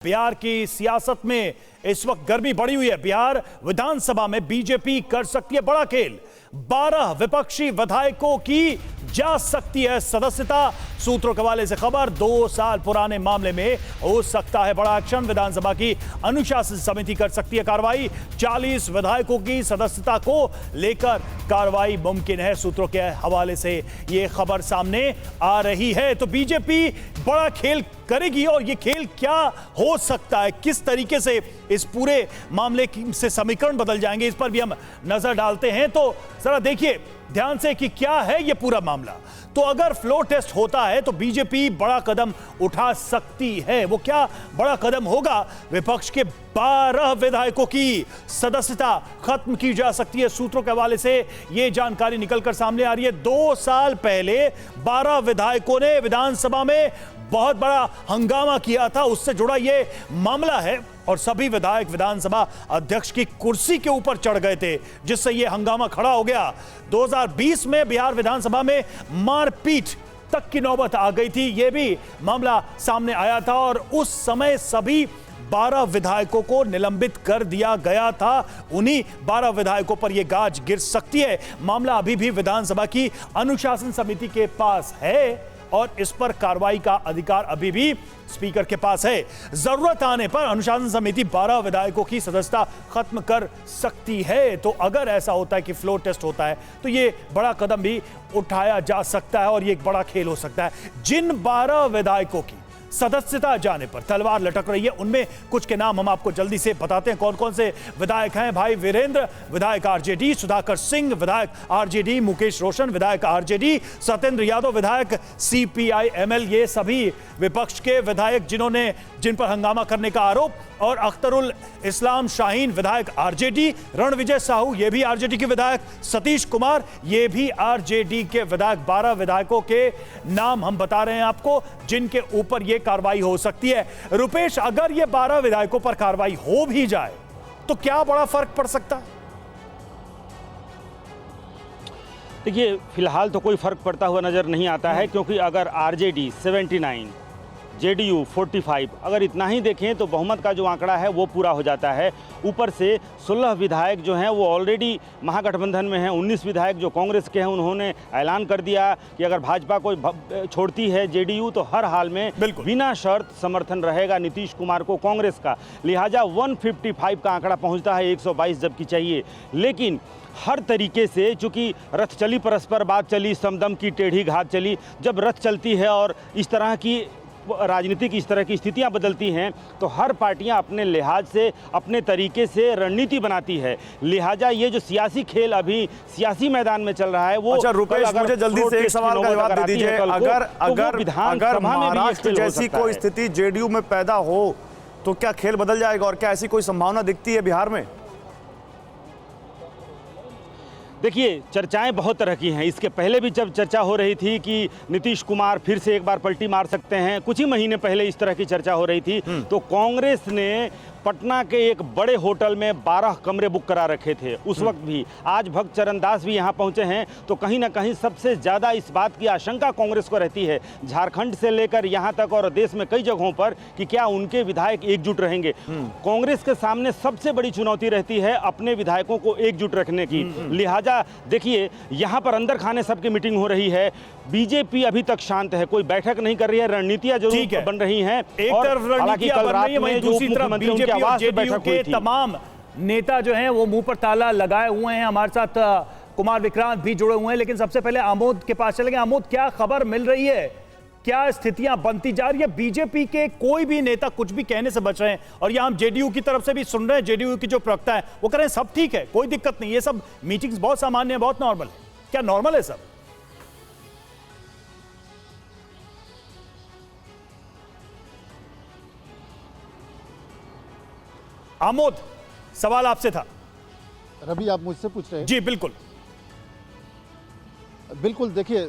बिहार की सियासत में इस वक्त गर्मी बढ़ी हुई है। बिहार विधानसभा में बीजेपी कर सकती है बड़ा खेल। 12 विपक्षी विधायकों की जा सकती है सदस्यता। सूत्रों के हवाले से खबर, 2 साल पुराने मामले में हो सकता है बड़ा एक्शन। विधानसभा की अनुशासन समिति कर सकती है कार्रवाई। 40 विधायकों की सदस्यता को लेकर कार्रवाई मुमकिन है। सूत्रों के हवाले से यह खबर सामने आ रही है। तो बीजेपी बड़ा खेल करेगी और यह खेल क्या हो सकता है, किस तरीके से इस पूरे मामले से समीकरण बदल जाएंगे, इस पर भी हम नजर डालते हैं। तो जरा देखिए ध्यान से कि क्या है यह पूरा मामला। तो अगर फ्लोर टेस्ट होता है तो बीजेपी बड़ा कदम उठा सकती है। वो क्या बड़ा कदम होगा? विपक्ष के 12 विधायकों की सदस्यता खत्म की जा सकती है। सूत्रों के हवाले से यह जानकारी निकलकर सामने आ रही है। 2 साल पहले 12 विधायकों ने विधानसभा में बहुत बड़ा हंगामा किया था, उससे जुड़ा यह मामला है और सभी विधायक विधानसभा अध्यक्ष की कुर्सी के ऊपर चढ़ गए थे, जिससे यह हंगामा खड़ा हो गया। 2020 में बिहार विधानसभा में मारपीट तक की नौबत आ गई थी, यह भी मामला सामने आया था और उस समय सभी 12 विधायकों को निलंबित कर दिया गया था। उन्हीं 12 विधायकों पर यह गाज गिर सकती है। मामला अभी भी विधानसभा की अनुशासन समिति के पास है और इस पर कार्रवाई का अधिकार अभी भी स्पीकर के पास है। जरूरत आने पर अनुशासन समिति 12 विधायकों की सदस्यता खत्म कर सकती है। तो अगर ऐसा होता है कि फ्लोर टेस्ट होता है तो यह बड़ा कदम भी उठाया जा सकता है और यह एक बड़ा खेल हो सकता है। जिन 12 विधायकों की सदस्यता जाने पर तलवार लटक रही है, उनमें कुछ के नाम हम आपको जल्दी से बताते हैं। कौन कौन से विधायक हैं? भाई वीरेंद्र, विधायक आरजेडी, सुधाकर सिंह, विधायक आरजेडी, मुकेश रोशन, विधायक आरजेडी, सत्येंद्र यादव, विधायक सीपीआई-एमएल, ये सभी विपक्ष के विधायक जिन पर हंगामा करने का आरोप, और अख्तरुल इस्लाम शाहीन, विधायक आरजेडी, रणविजय साहू, ये भी आरजेडी के विधायक, सतीश कुमार, ये भी आरजेडी के विधायक। 12 विधायकों के नाम हम बता रहे हैं आपको जिनके ऊपर यह कार्रवाई हो सकती है। रुपेश, अगर ये 12 विधायकों पर कार्रवाई हो भी जाए तो क्या बड़ा फर्क पड़ सकता है? देखिए, फिलहाल तो कोई फर्क पड़ता हुआ नजर नहीं आता है, क्योंकि अगर आरजेडी 79, जेडीयू 45, अगर इतना ही देखें तो बहुमत का जो आंकड़ा है वो पूरा हो जाता है। ऊपर से 16 विधायक जो हैं वो ऑलरेडी महागठबंधन में हैं। 19 विधायक जो कांग्रेस के हैं उन्होंने ऐलान कर दिया कि अगर भाजपा को छोड़ती है जेडीयू तो हर हाल में बिना शर्त समर्थन रहेगा नीतीश कुमार को कांग्रेस का। लिहाजा 155 का आंकड़ा पहुंचता है, 122 जबकि चाहिए। लेकिन हर तरीके से चूंकि रथ चली, परस्पर बात चली, समदम की टेढ़ी घात चली, जब रथ चलती है और इस तरह की राजनीतिक इस तरह की स्थितियां बदलती हैं तो हर पार्टियां अपने लिहाज से, अपने तरीके से रणनीति बनाती है। लिहाजा ये जो सियासी खेल अभी सियासी मैदान में चल रहा है वो। अच्छा रुपेश, मुझे जल्दी से एक सवाल का जवाब दे दीजिए। अगर महाराष्ट्र जैसी कोई स्थिति जेडीयू में पैदा हो तो क्या खेल बदल जाएगा और क्या ऐसी कोई संभावना दिखती है बिहार में? देखिए, चर्चाएं बहुत तरह की हैं। इसके पहले भी जब चर्चा हो रही थी कि नीतीश कुमार फिर से एक बार पलटी मार सकते हैं, कुछ ही महीने पहले इस तरह की चर्चा हो रही थी, तो कांग्रेस ने पटना के एक बड़े होटल में 12 कमरे बुक करा रखे थे उस वक्त भी। आज भक्त चरण दास भी यहाँ पहुँचे हैं, तो कहीं ना कहीं सबसे ज़्यादा इस बात की आशंका कांग्रेस को रहती है, झारखंड से लेकर यहाँ तक और देश में कई जगहों पर, कि क्या उनके विधायक एकजुट रहेंगे। कांग्रेस के सामने सबसे बड़ी चुनौती रहती है अपने विधायकों को एकजुट रखने की। लिहाजा देखिए, यहाँ पर अंदर खाने सबकी मीटिंग हो रही है। बीजेपी अभी तक शांत है, कोई बैठक नहीं कर रही है, रणनीतियां जरूर बन रही हैं। एक तरफ रणनीतियां बन रही है, वहीं दूसरी तरफ बीजेपी और जेडीयू के तमाम नेता जो हैं वो मुंह पर ताला लगाए हुए हैं। हमारे साथ कुमार विक्रांत भी जुड़े हुए हैं, लेकिन सबसे पहले आमोद के पास चलेंगे। आमोद, क्या खबर मिल रही है, क्या स्थितियां बनती जा रही है? बीजेपी के कोई भी नेता कुछ भी कहने से बच रहे हैं और यहां हम जेडीयू की तरफ से भी सुन रहे हैं, जेडीयू की जो प्रवक्ता है वो कह रहे हैं सब ठीक है, कोई दिक्कत नहीं, ये सब मीटिंग्स बहुत सामान्य है, बहुत नॉर्मल है। क्या नॉर्मल है सब? आमोद, सवाल आपसे था। रवि, आप मुझसे पूछ रहे हैं? जी बिल्कुल बिल्कुल। देखिए,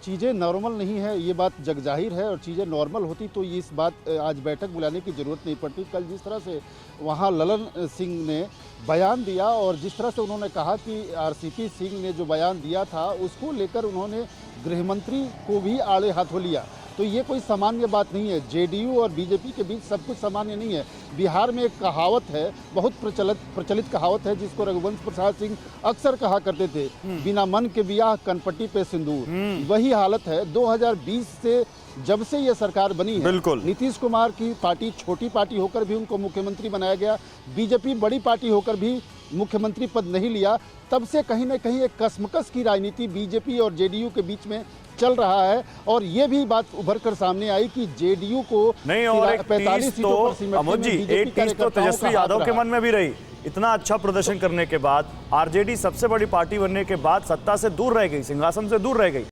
चीज़ें नॉर्मल नहीं है, ये बात जगजाहिर है, और चीज़ें नॉर्मल होती तो इस बात आज बैठक बुलाने की ज़रूरत नहीं पड़ती। कल जिस तरह से वहाँ ललन सिंह ने बयान दिया और जिस तरह से उन्होंने कहा कि आरसीपी सिंह ने जो बयान दिया था उसको लेकर उन्होंने गृहमंत्री को भी आड़े हाथों लिया, तो ये कोई सामान्य बात नहीं है। जेडीयू और बीजेपी के बीच सब कुछ सामान्य नहीं है। बिहार में एक कहावत है, बहुत प्रचलित कहावत है, जिसको रघुवंश प्रसाद सिंह अक्सर कहा करते थे, बिना मन के बियाह कनपट्टी पे सिंदूर। वही हालत है 2020 से, जब से ये सरकार बनी है। बिल्कुल। नीतीश कुमार की पार्टी छोटी पार्टी होकर भी उनको मुख्यमंत्री बनाया गया, बीजेपी बड़ी पार्टी होकर भी मुख्यमंत्री पद नहीं लिया। तब से कहीं ना कहीं एक कसमकस की राजनीति बीजेपी और जेडीयू के बीच में चल रहा है, और ये भी बात उभर कर सामने आई कि जेडीयू को नहीं, और एक 45 टीस सीटों पर सिमटने अमोद जी, में बीजेपी एक टीस तो कार्यकर्ताओं का तेजस्वी हाथ यादव के रहा। मन में भी रही। इतना अच्छा प्रदर्शन करने के बाद आरजेडी सबसे बड़ी पार्टी बनने के बाद सत्ता से दूर रह गई, सिंहासन से दूर रह गई।